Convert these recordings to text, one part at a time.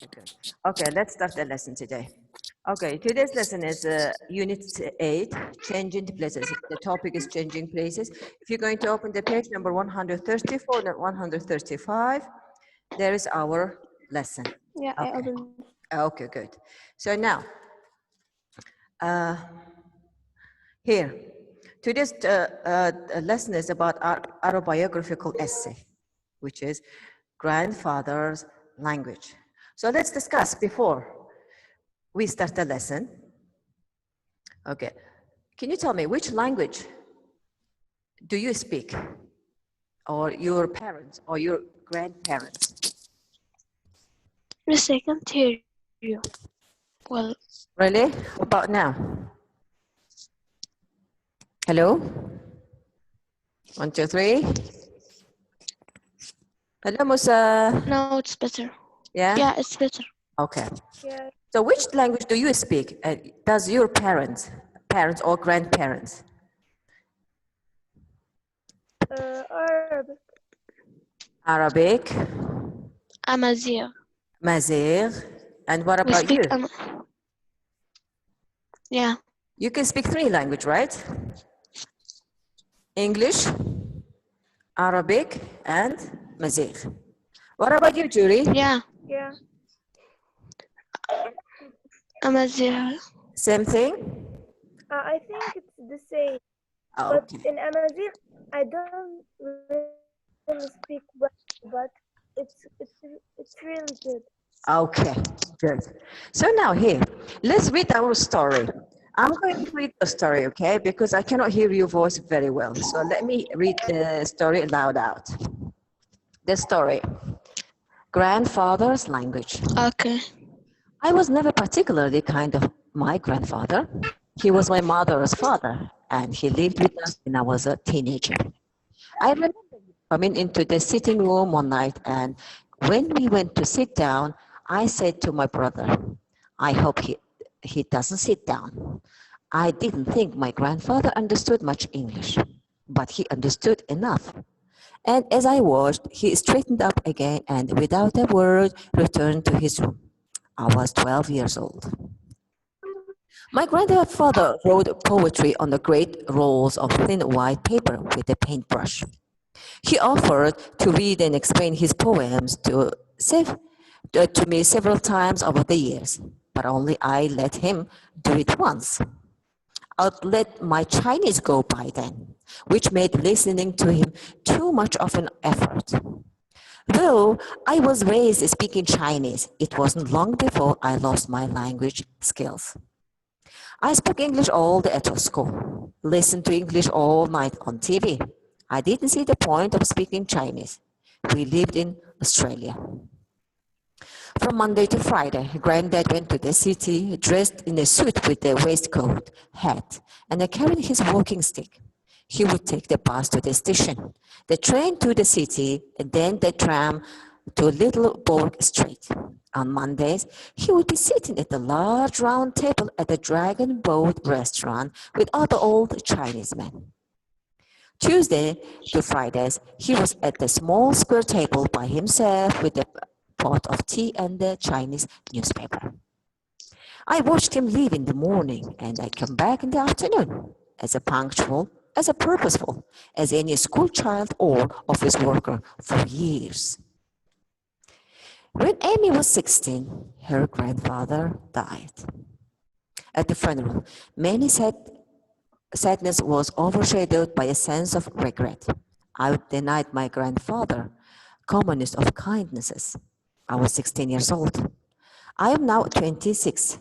Okay. Okay, let's start the lesson today. Okay, today's lesson is Unit 8, Changing Places. The topic is Changing Places. If you're going to open the page number 134 and 135, there is our lesson. Yeah, I Okay. opened. Okay, good. So now, here, today's lesson is about our autobiographical essay, which is grandfather's language. So let's discuss before we start the lesson. Okay, can you tell me which language do you speak, or your parents or your grandparents? Yes, I can't hear you. Well, Really? How about now? Hello? 1, 2, 3. Hello, Musa. now it's better. Yeah? Yeah, it's better. Okay. Yeah. So which language do you speak? Does your parents or grandparents? Arabic. Arabic, Amazigh. Mazigh, and what We about speak you? Yeah. You can speak 3 languages, right? English, Arabic, and Mazigh. What about you, Julie? Yeah. Yeah. Amazigh. Same thing? I think it's the same. Oh, But okay. in Amazigh, I don't really speak well, but it's really good. Okay, good. So now here, let's read our story. I'm going to read the story, okay? Because I cannot hear your voice very well. So let me read the story loud out. The story, grandfather's language. Okay. I was never particularly kind of my grandfather. He was my mother's father, and he lived with us when I was a teenager. I remember coming into the sitting room one night, and when we went to sit down, I said to my brother, I hope he doesn't sit down. I didn't think my grandfather understood much English, but he understood enough. And as I watched, he straightened up again and without a word returned to his room. I was 12 years old. My grandfather wrote poetry on the great rolls of thin white paper with a paintbrush. He offered to read and explain his poems to me several times over the years, but only I let him do it once. I'd let my Chinese go by then, which made listening to him too much of an effort. Though I was raised speaking Chinese, it wasn't long before I lost my language skills. I spoke English all day at school, listened to English all night on TV. I didn't see the point of speaking Chinese. We lived in Australia. From Monday to Friday, Granddad went to the city dressed in a suit with a waistcoat, hat, and carrying his walking stick. He would take the bus to the station, the train to the city, and then the tram to Little Borg Street. On Mondays, he would be sitting at the large round table at the Dragon Boat restaurant with other old Chinese men. Tuesday to Fridays, he was at the small square table by himself with a pot of tea and the Chinese newspaper. I watched him leave in the morning and I come back in the afternoon, as a punctual, as a purposeful, as any school child or office worker for years. When Amy was 16, her grandfather died. At the funeral, many sadness was overshadowed by a sense of regret. I denied my grandfather, commonest of kindnesses. I was 16 years old. I am now 26.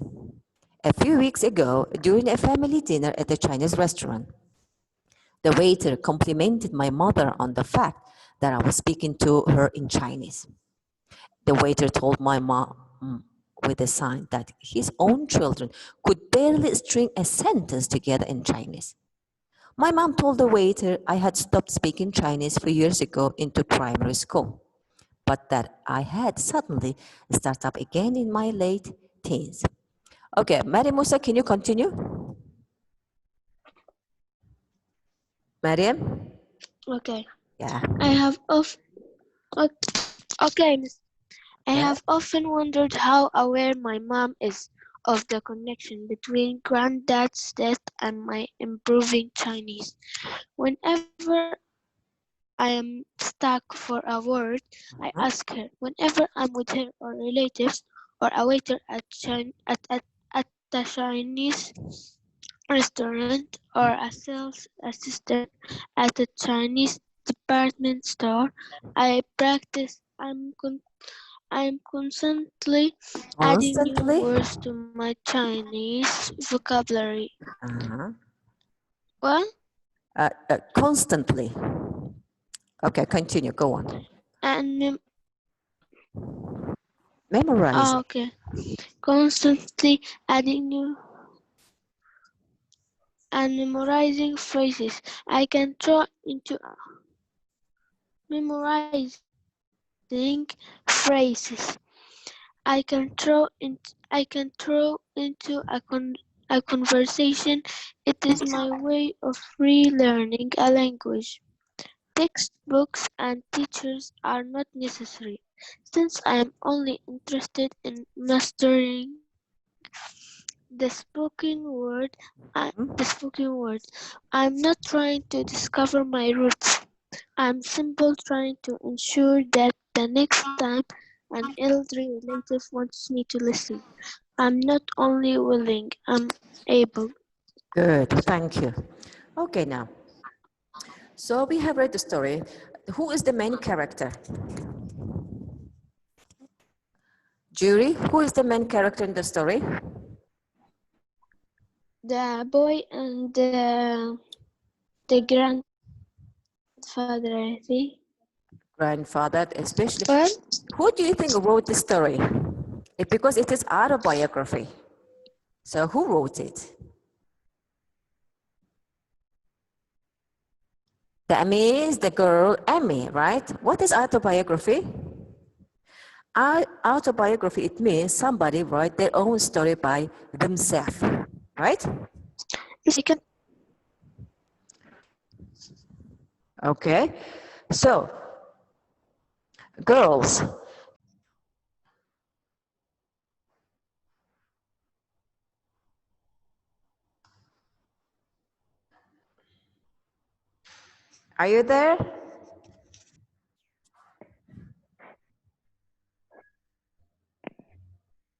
A few weeks ago, during a family dinner at a Chinese restaurant, the waiter complimented my mother on the fact that I was speaking to her in Chinese. The waiter told my mom with a sign that his own children could barely string a sentence together in Chinese. My mom told the waiter I had stopped speaking Chinese 3 years ago into primary school, but that I had suddenly started up again in my late teens. Okay, Mary Musa, can you continue? Mariam? Okay. Yeah. I have of. Okay, miss. I have often wondered how aware my mom is of the connection between granddad's death and my improving Chinese. Whenever I am stuck for a word, I ask her. Whenever I'm with her or relatives or a waiter at a Chinese restaurant or a sales assistant at a Chinese department store, I practice. I'm constantly adding new Constantly. words to my Chinese vocabulary. Uh-huh. What? Constantly. Okay, continue. Go on. And Memorizing. okay, constantly adding new and memorizing phrases. I can throw into memorizing phrases. I can throw into a conversation. It is my way of relearning a language. Textbooks and teachers are not necessary, since I am only interested in mastering the spoken word. I'm not trying to discover my roots. I'm simply trying to ensure that the next time an elderly relative wants me to listen, I'm not only willing, I'm able. Good, thank you. Okay, now. So we have read the story. Who is the main character? Jury, who is the main character in the story? The boy and the grandfather, I think. Grandfather, especially. What? Who do you think wrote the story? Because it is autobiography. So who wrote it? That means the girl Amy, right? What is autobiography? Autobiography, it means somebody write their own story by themselves, right? Yes, I can. Okay, so girls, are you there?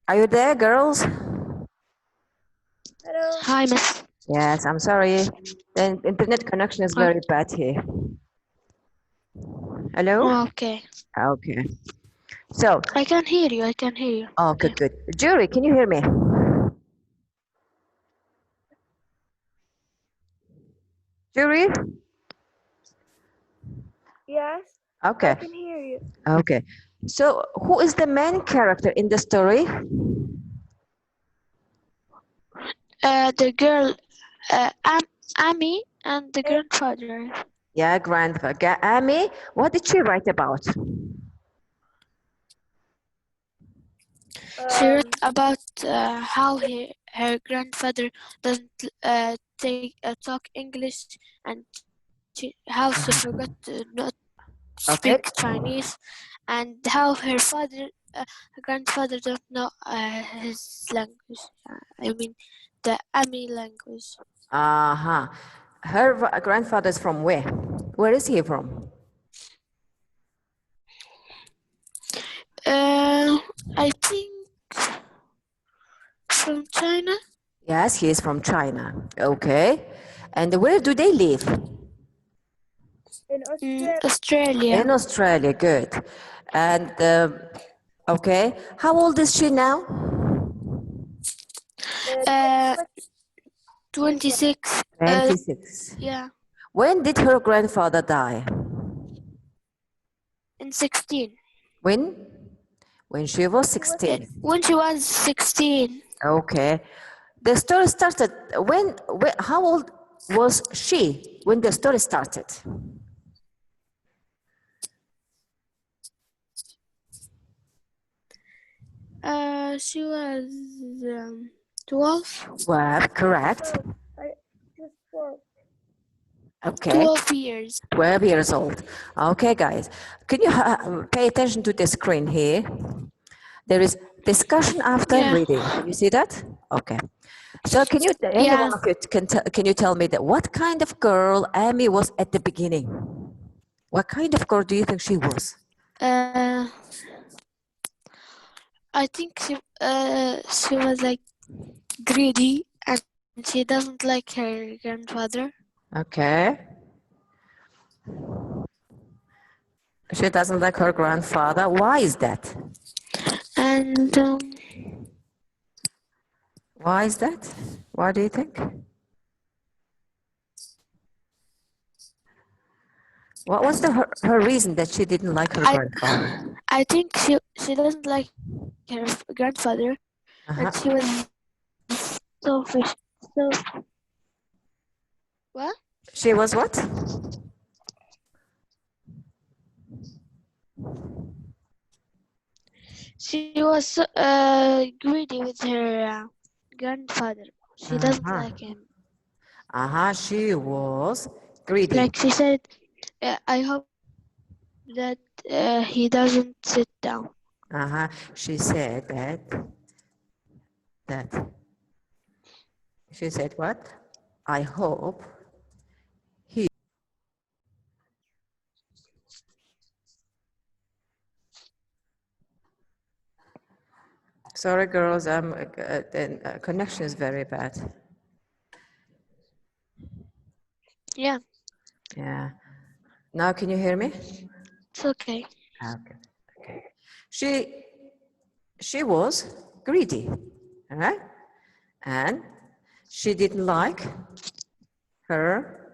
Are you there, girls? Hello. Hi, Miss. Yes, I'm sorry. The internet connection is very bad here. Hello? Okay. Okay. So, I can hear you. I can hear you. oh, Okay. good, good. Jury, can you hear me? Jury? Yes, Okay, I can hear you. okay. So, who is the main character in the story? The girl, Amy, and the grandfather. Yeah, grandfather. Amy, what did she write about? She wrote Um, about how her grandfather doesn't talk English and how she forgot to not Okay. speak Chinese, and how her grandfather don't know his language. I mean, the Ami language. Uh-huh. Her grandfather is from where? Where is he from? I think from China. Yes, he is from China. Okay. And where do they live? in Australia, Australia. In Australia, good. And okay, how old is she now? Uh, 26. 26. Yeah, When did her grandfather die? in 16. When? When she was 16. When she was 16. Okay. The story started when how old was she when the story started? She was 12. Well, correct. I just for Okay. 12 years. 12 years old. Okay, guys. Can you pay attention to the screen here? There is discussion after Yeah. reading. Can you see that? Okay. So can you, any one Yeah. of you can you tell me that what kind of girl Amy was at the beginning? What kind of girl do you think she was? Uh, I think she was like greedy and she doesn't like her grandfather. Okay. She doesn't like her grandfather. Why is that? And Why is that? Why do you think? What was her reason that she didn't like her I grandfather? I think she doesn't like her grandfather and she Uh-huh. was selfish. So what? She was what? She was greedy with her grandfather. She doesn't Uh-huh. like him. Uh-huh. She was greedy. Like she said, I hope that he doesn't sit down. Uh-huh. She said that she said what? I hope he. Sorry, girls. The connection is very bad. Yeah, Yeah. Now, can you hear me? it's okay. Okay. Okay. She was greedy, all right? And she didn't like her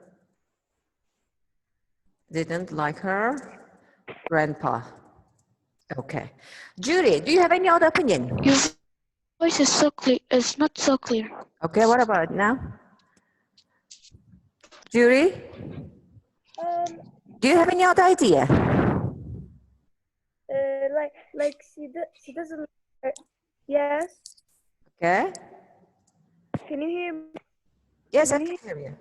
grandpa. Okay. Judy, do you have any other opinion? Your voice is so clear. It's not so clear. Okay, what about now? Judy, do you have any other idea? Like she doesn't. Yes. Okay. Can you hear me? Yes, I can hear you.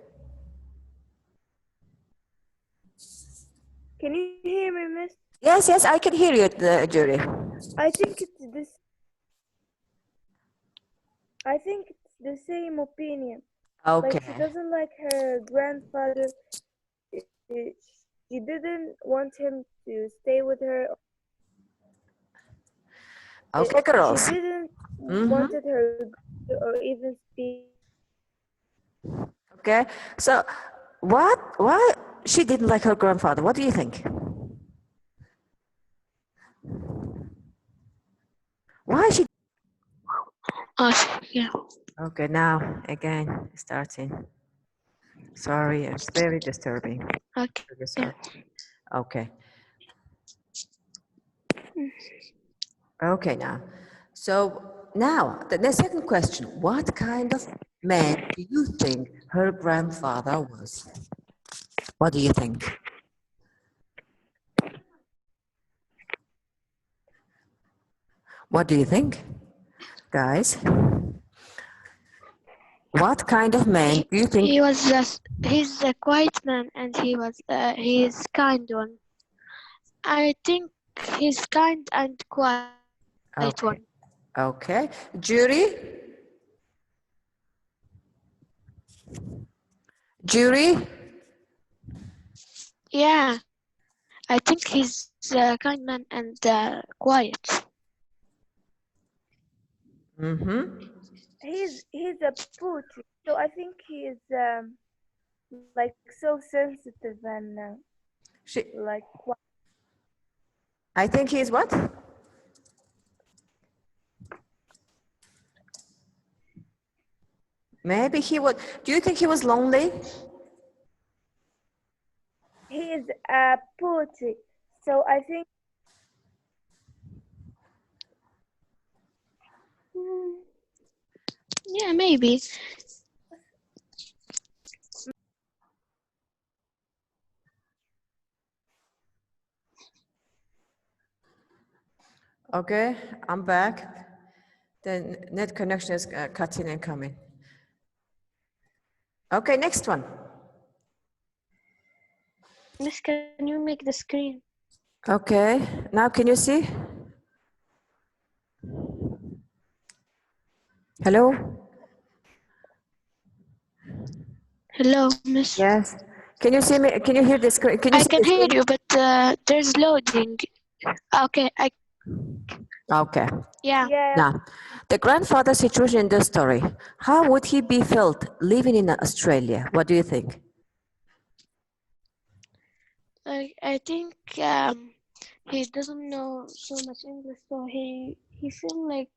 Can you hear me, Miss? Yes, yes, I can hear you, Judy. I think it's this. I think it's the same opinion. Okay. Like she doesn't like her grandfather. She didn't want him to stay with her. Okay, girls. She didn't wanted her or even speak. Okay. So, why she didn't like her grandfather? What do you think? Why she? Yeah. Okay, now again starting. Sorry, it's very disturbing. Okay. Really sorry. Okay. Okay, now. So now the second question: what kind of man do you think her grandfather was? What do you think? What do you think, guys? What kind of man do you think? He's a quiet man and he's kind one. I think he's kind and quiet one. Okay. Okay. Jury? Jury? Yeah, I think he's a kind man and quiet. Mm-hmm. He's a poetry, so I think he is like so sensitive and She, like I think he's what? Maybe he was. Do you think he was lonely? he is a poetry. So I think Yeah, maybe. Okay, I'm back. The net connection is cutting and coming. Okay, next one. Miss, can you make the screen? Okay, now can you see? Hello? Hello, miss. Yes. Can you see me? Can you hear this? Can you I see can the hear screen? you, but there's loading. Okay, Okay. yeah. Yeah. Now, the grandfather situation in the story. How would he be felt living in Australia? What do you think? I think he doesn't know so much English, so he feel like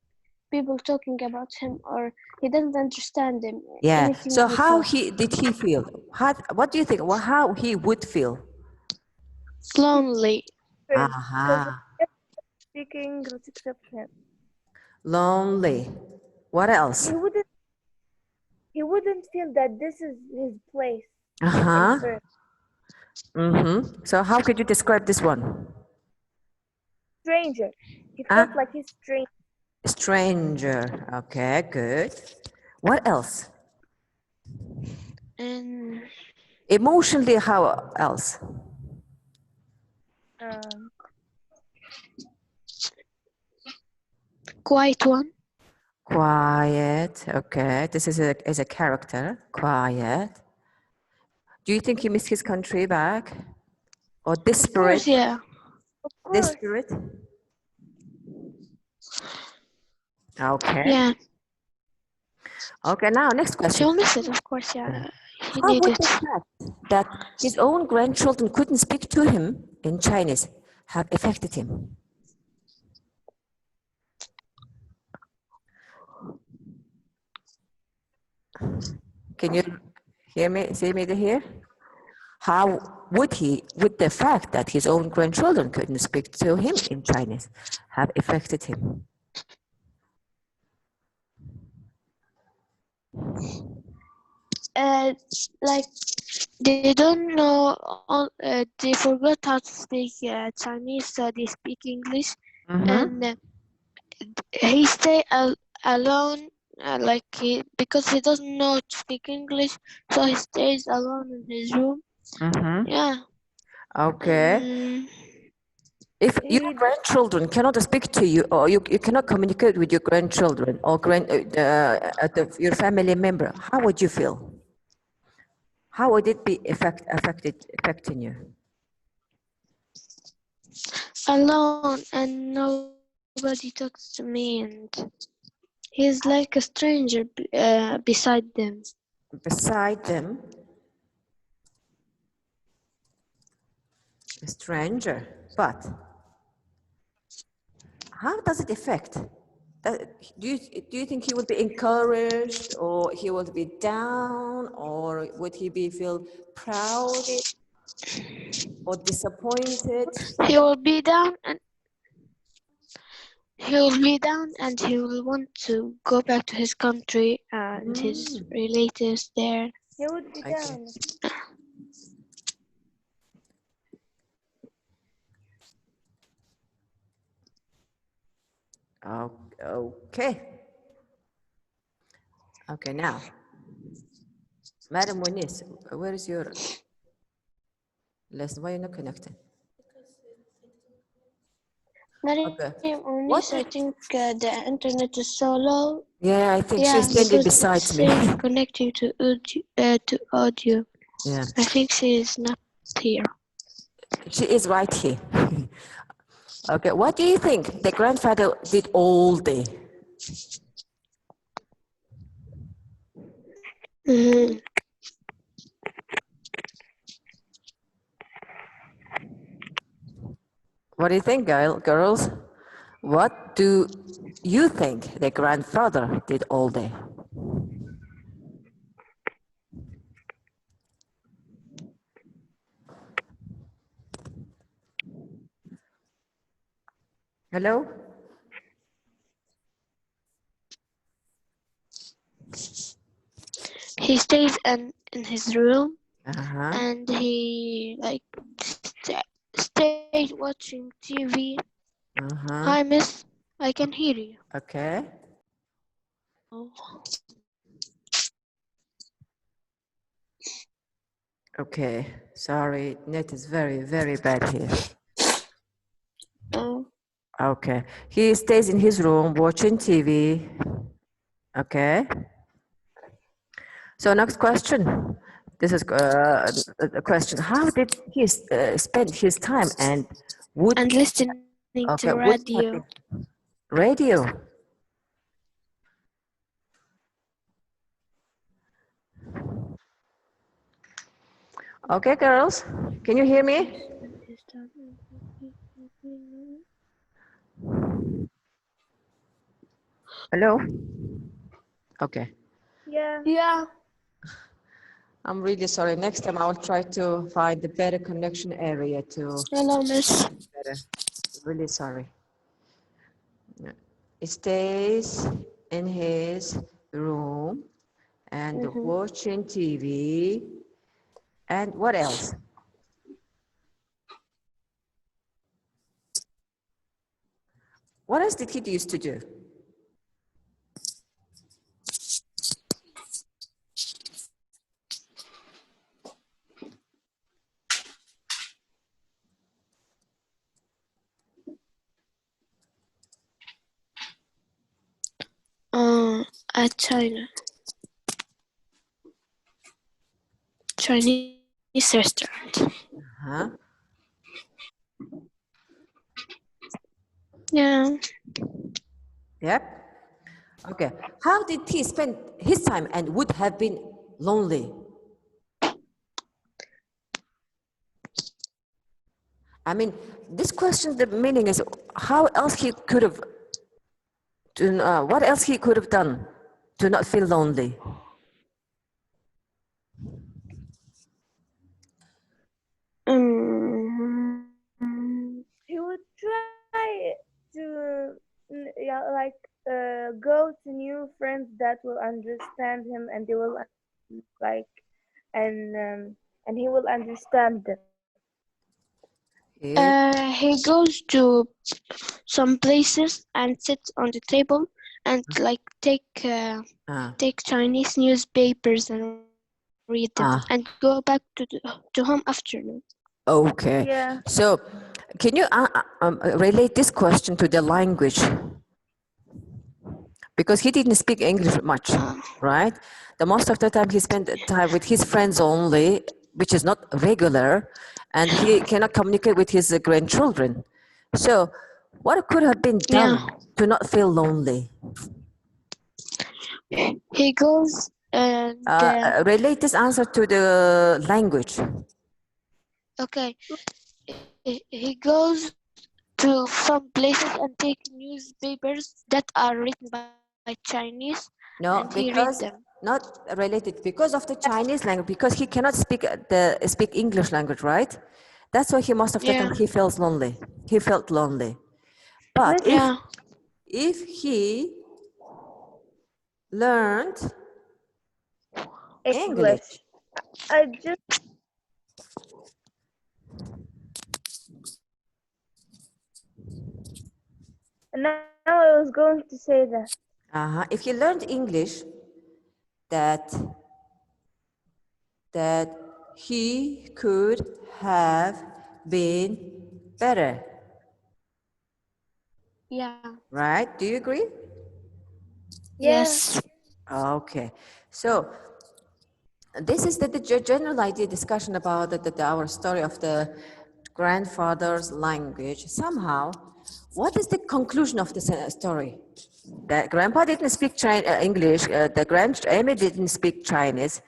people talking about him, or he doesn't understand them. Yeah. Anything So he how talk. did he feel? What do you think? Well, how he would feel? Lonely. Because Aha. speak English except him. Lonely. What else? He wouldn't feel that this is his place in Uh-huh. Earth. Mm-hmm. So how could you describe this one? Stranger. He Ah, felt like he's strange. stranger. Okay, good. What else? And Emotionally, how else? Um, quiet one. Quiet. Okay, this is a character. Quiet. Do you think he missed his country back? Or Of course, desperate? yeah. of course. Desperate? Okay. Yeah. Okay, now next question. He'll miss it, of course, yeah. He How need would it. the fact that his own grandchildren couldn't speak to him in Chinese have affected him? Can you hear me? See me here? How would the fact that his own grandchildren couldn't speak to him in Chinese have affected him? Like they don't know, they forgot how to speak Chinese, so they speak English, and Mm-hmm. he stay alone, because he doesn't know to speak English, so he stays alone in his room. Mm-hmm. Yeah, Okay. and If your He grandchildren cannot speak to you, or you cannot communicate with your grandchildren or your family member, how would you feel? How would it be affecting you? alone, and nobody talks to me, and he's like a stranger beside them. Beside them, a stranger. But how does it affect? Do you think he would be encouraged, or he would be down, or would he be feel proud or disappointed? He will be down, and he will be down, and he will want to go back to his country and his relatives there. he would be Okay. down. Okay. Okay. Now, Madam Muniz, where is your lesson? Why are you not connecting? Okay. Mariam What Onis, I did? think the internet is so low. Yeah, I think Yeah, she's standing because it beside me. says connecting to audio. Yeah, I think she is not here. she is right here. Okay, what do you think the grandfather did all day? Mhm. What do you think, girls? What do you think the grandfather did all day? Hello? He stays in his room, Uh-huh. and he like stays watching TV. Hi, Uh-huh. miss. I can hear you. Okay. Oh. Okay. Sorry, net is very, very bad here. Oh. Okay. He stays in his room watching TV. Okay. So next question. This is a question. How did he spend his time and would And listening to okay would radio. have been radio? Okay, girls, can you hear me? Hello. Okay. Yeah. Yeah. I'm really sorry. Next time I will try to find a better connection area to Hello, Miss. better. Really sorry. He stays in his room and watching TV. And what else? What else did he used to do? At China. Chinese restaurant. Huh? Yeah. Yep. Okay. How did he spend his time and would have been lonely? I mean, this question, the meaning is how else he could have, what else he could have done to not feel lonely? He would try to yeah, like go to new friends that will understand him, and they will like and he will understand them. He goes to some places and sits on the table and like take Chinese newspapers and read them and go back to home afternoon. Okay. Yeah. So, can you relate this question to the language? Because he didn't speak English much, right? The most of the time he spent time with his friends only, which is not regular, and he cannot communicate with his grandchildren. So, what could have been Yeah. done to not feel lonely? He goes and Relate this answer to the language. okay. He goes to some places and take newspapers that are written by Chinese and he No, read them. because not related because of the Chinese language, because he cannot speak English language, right? That's why he most of the Yeah. time he feels lonely. He felt lonely. But Listen, if he learned English, English. I just now I was going to say that. if he learned English, that he could have been better, Yeah. right? Do you agree? Yeah. Yes. Okay, so this is the general idea discussion about our story of the grandfather's language. Somehow, what is the conclusion of this story? That grandpa didn't speak English, Amy didn't speak Chinese.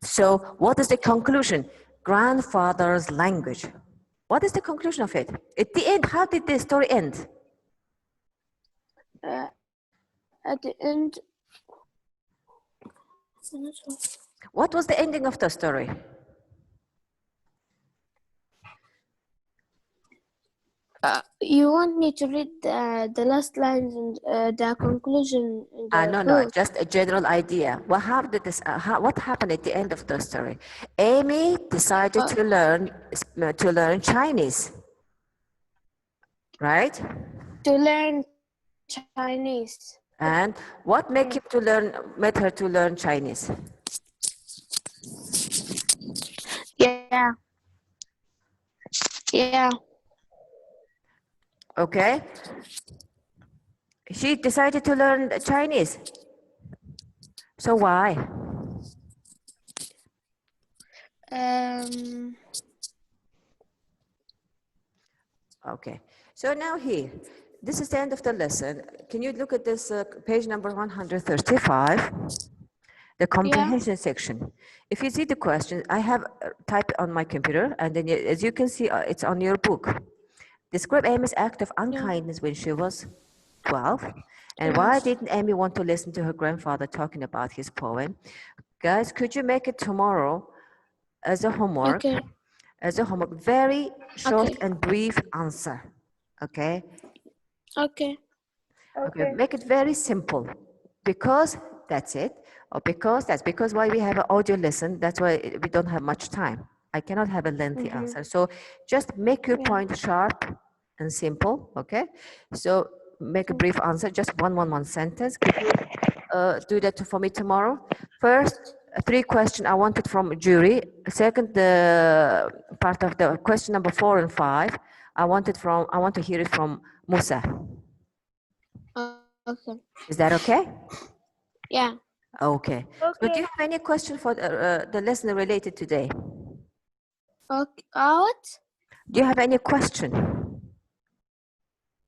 So what is the conclusion? Grandfather's language. What is the conclusion of it? At the end, how did the story end? At the end, What was the ending of the story? you want me to read the last lines and the conclusion in the No, book? just a general idea. What happened at the end of the story? Amy decided to learn Chinese, right? To learn Chinese. And what made her to learn Chinese? Yeah. Yeah. Okay, she decided to learn Chinese. So why? Um, Okay. So now here, this is the end of the lesson. Can you look at this page number 135? The comprehension section. If you see the question, I have typed on my computer, and then as you can see, it's on your book. Describe Amy's act of unkindness when she was 12. And why yes. didn't Amy want to listen to her grandfather talking about his poem? Guys, could you make it tomorrow as a homework? Okay. As a homework, very short Okay. and brief answer. Okay? Okay. Okay, Okay. make it very simple. Because that's it, or because why we have an audio lesson, that's why we don't have much time. I cannot have a lengthy answer. So just make your Yeah. point sharp and simple, okay? So make a brief answer, just one sentence. Could you do that for me tomorrow? First, 3 questions I wanted from jury. Second, the part of the question number 4 and 5, I want to hear it from Musa. Okay. Is that okay? Yeah. Okay. So do Okay. you have any question for the lesson related today? Okay. What? Do you have any question?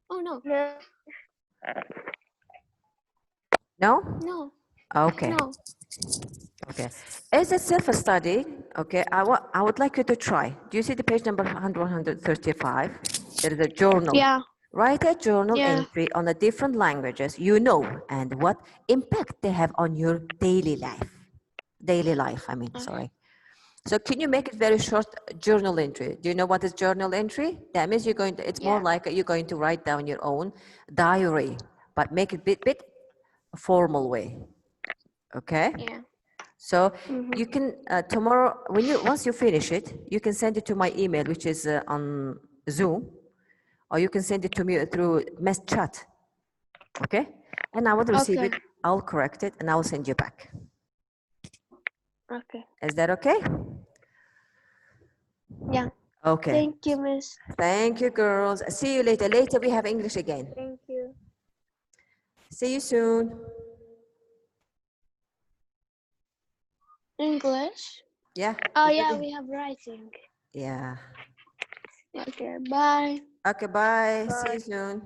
Oh no. No. No? No. Okay. No. Okay. As a self-study, okay, I would like you to try. Do you see the page number 135? There is a journal. Yeah. Write a journal Yeah. entry on the different languages you know and what impact they have on your daily life. Daily life, I mean, sorry. So can you make it very short journal entry? Do you know what is journal entry? That means you're going to, it's more Yeah. like you're going to write down your own diary, but make it bit formal way. Okay? Yeah. So you can tomorrow once you finish it, you can send it to my email, which is on Zoom, or you can send it to me through mess chat. Okay? And I will receive Okay. it. I'll correct it, and I'll send you back. Okay. Is that okay? Yeah. Okay. Thank you, Miss. Thank you, girls. See you later. Later we have English again. Thank you. See you soon. English. Yeah. Oh yeah, we have writing. Yeah. Okay. Bye. Okay, bye. See Bye. you soon.